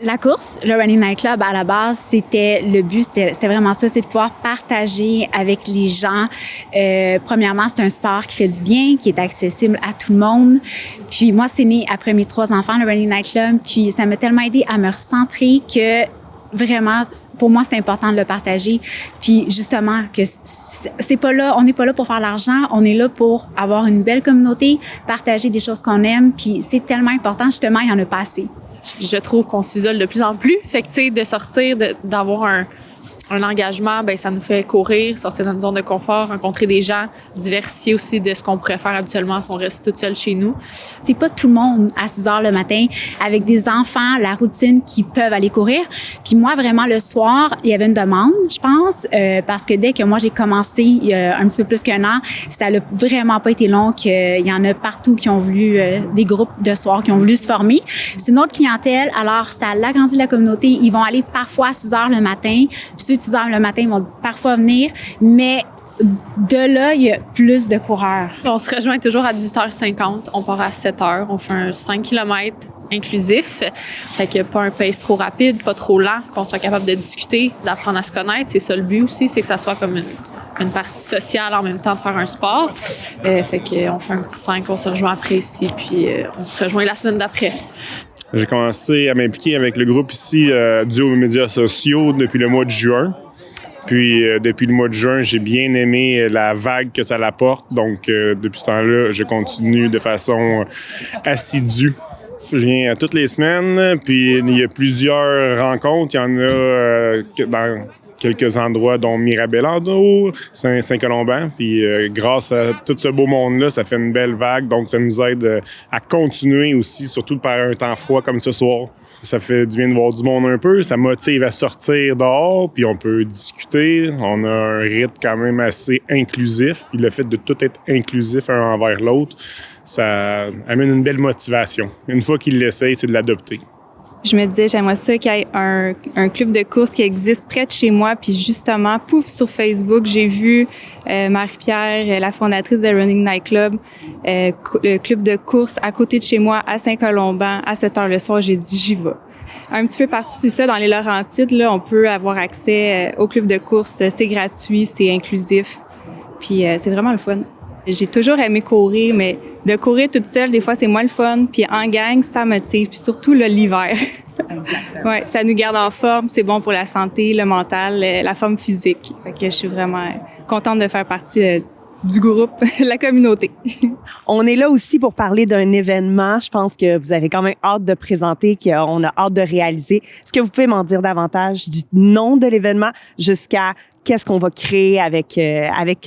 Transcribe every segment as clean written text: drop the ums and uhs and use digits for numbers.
La course, le Running Night Club, à la base, c'était vraiment ça, c'est de pouvoir partager avec les gens. Premièrement, c'est un sport qui fait du bien, qui est accessible à tout le monde. Puis moi, c'est né après mes 3 enfants, le Running Night Club. Puis ça m'a tellement aidé à me recentrer que vraiment, pour moi, c'est important de le partager. Puis justement, que c'est pas là, on n'est pas là pour faire l'argent, on est là pour avoir une belle communauté, partager des choses qu'on aime. Puis c'est tellement important, justement, il y en a pas assez. Je trouve qu'on s'isole de plus en plus. Fait que, tu sais, de sortir, d'avoir un engagement, ben ça nous fait courir, sortir de notre zone de confort, rencontrer des gens, diversifier aussi de ce qu'on pourrait faire habituellement si on reste toute seule chez nous. C'est pas tout le monde à 6 heures le matin avec des enfants, la routine qui peuvent aller courir. Puis moi, vraiment, le soir, il y avait une demande, je pense, parce que dès que moi, j'ai commencé il y a un petit peu plus qu'1 an, ça n'a vraiment pas été long qu'il y en a partout qui ont voulu, des groupes de soir qui ont voulu se former. C'est une autre clientèle, alors ça agrandit la communauté. Ils vont aller parfois à 6 heures le matin, puis ceux 6 heures le matin, ils vont parfois venir, mais de là, il y a plus de coureurs. On se rejoint toujours à 18h50. On part à 7h. On fait un 5 km inclusif. Fait que pas un pace trop rapide, pas trop lent, qu'on soit capable de discuter, d'apprendre à se connaître. C'est ça le but aussi, c'est que ça soit comme une partie sociale en même temps de faire un sport. Fait qu'on fait un petit 5, on se rejoint après ici, puis on se rejoint la semaine d'après. J'ai commencé à m'impliquer avec le groupe ici dû aux médias sociaux depuis le mois de juin. Puis depuis le mois de juin, j'ai bien aimé la vague que ça apporte. Donc depuis ce temps-là, je continue de façon assidue. Je viens toutes les semaines, puis il y a plusieurs rencontres. Il y en a dans quelques endroits, dont Mirabelando, Saint-Colomban. Puis grâce à tout ce beau monde-là, ça fait une belle vague. Donc ça nous aide à continuer aussi, surtout par un temps froid comme ce soir. Ça fait du bien de voir du monde un peu. Ça motive à sortir dehors, puis on peut discuter. On a un rythme quand même assez inclusif. Puis le fait de tout être inclusif un envers l'autre, ça amène une belle motivation. Une fois qu'ils l'essayent, c'est de l'adopter. Je me disais, j'aimerais ça qu'il y ait un club de course qui existe près de chez moi. Puis justement, pouf, sur Facebook, j'ai vu Marie-Pierre, la fondatrice de Running Night Club, le club de course à côté de chez moi, à Saint-Colomban, à 7 heures le soir. J'ai dit, j'y vais. Un petit peu partout, c'est ça. Dans les Laurentides, là, on peut avoir accès au club de course. C'est gratuit, c'est inclusif. Puis c'est vraiment le fun. J'ai toujours aimé courir, mais de courir toute seule, des fois, c'est moins le fun. Puis en gang, ça motive. Puis surtout, là, l'hiver. Ouais, ça nous garde en forme. C'est bon pour la santé, le mental, la forme physique. Fait que je suis vraiment contente de faire partie du groupe, la communauté. On est là aussi pour parler d'un événement. Je pense que vous avez quand même hâte de présenter, qu'on a hâte de réaliser. Est-ce que vous pouvez m'en dire davantage du nom de l'événement jusqu'à qu'est-ce qu'on va créer avec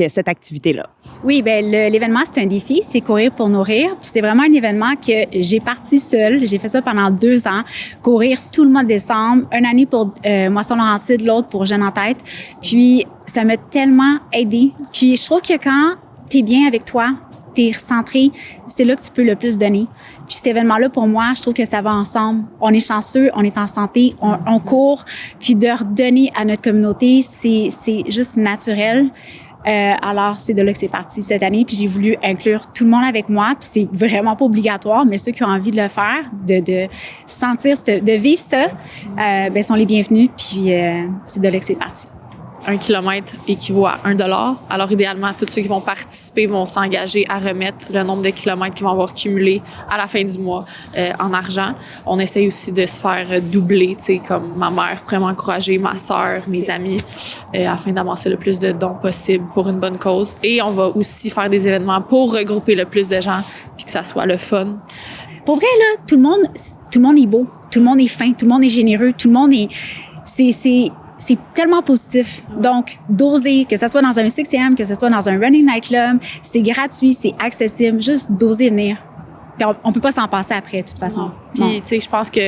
cette activité-là? Oui, bien, l'événement, c'est un défi, c'est courir pour nourrir. Puis c'est vraiment un événement que j'ai parti seule. J'ai fait ça pendant 2 ans, courir tout le mois de décembre, une année pour Moisson-Laurentide, l'autre pour Jeunes en tête. Puis ça m'a tellement aidée. Puis je trouve que quand t'es bien avec toi, t'es recentré, c'est là que tu peux le plus donner. Puis cet événement-là, pour moi, je trouve que ça va ensemble. On est chanceux, on est en santé, on court. Puis de redonner à notre communauté, c'est juste naturel. Alors, c'est de là que c'est parti cette année. Puis j'ai voulu inclure tout le monde avec moi. Puis c'est vraiment pas obligatoire, mais ceux qui ont envie de le faire, de sentir, de vivre ça, ben sont les bienvenus. Puis c'est de là que c'est parti. 1 kilomètre équivaut à $1. Alors, idéalement, tous ceux qui vont participer vont s'engager à remettre le nombre de kilomètres qu'ils vont avoir cumulé à la fin du mois en argent. On essaye aussi de se faire doubler, tu sais, comme ma mère pourrait m'encourager, ma sœur, mes amis, afin d'amasser le plus de dons possible pour une bonne cause. Et on va aussi faire des événements pour regrouper le plus de gens puis que ça soit le fun. Pour vrai, là, tout le monde est beau, tout le monde est fin, tout le monde est généreux, tout le monde est... C'est tellement positif. Donc, d'oser, que ce soit dans un 6am, que ce soit dans un Running Night Club, c'est gratuit, c'est accessible, juste d'oser venir. Puis on peut pas s'en passer après, de toute façon. Puis, tu sais, je pense que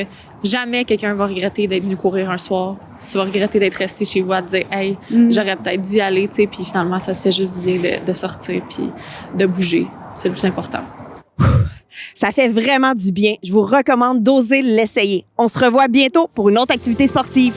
jamais quelqu'un va regretter d'être venu courir un soir. Tu vas regretter d'être resté chez vous à te dire « Hey, j'aurais peut-être dû y aller », tu sais, puis finalement, ça te fait juste du bien de sortir puis de bouger. C'est le plus important. Ça fait vraiment du bien. Je vous recommande d'oser l'essayer. On se revoit bientôt pour une autre activité sportive.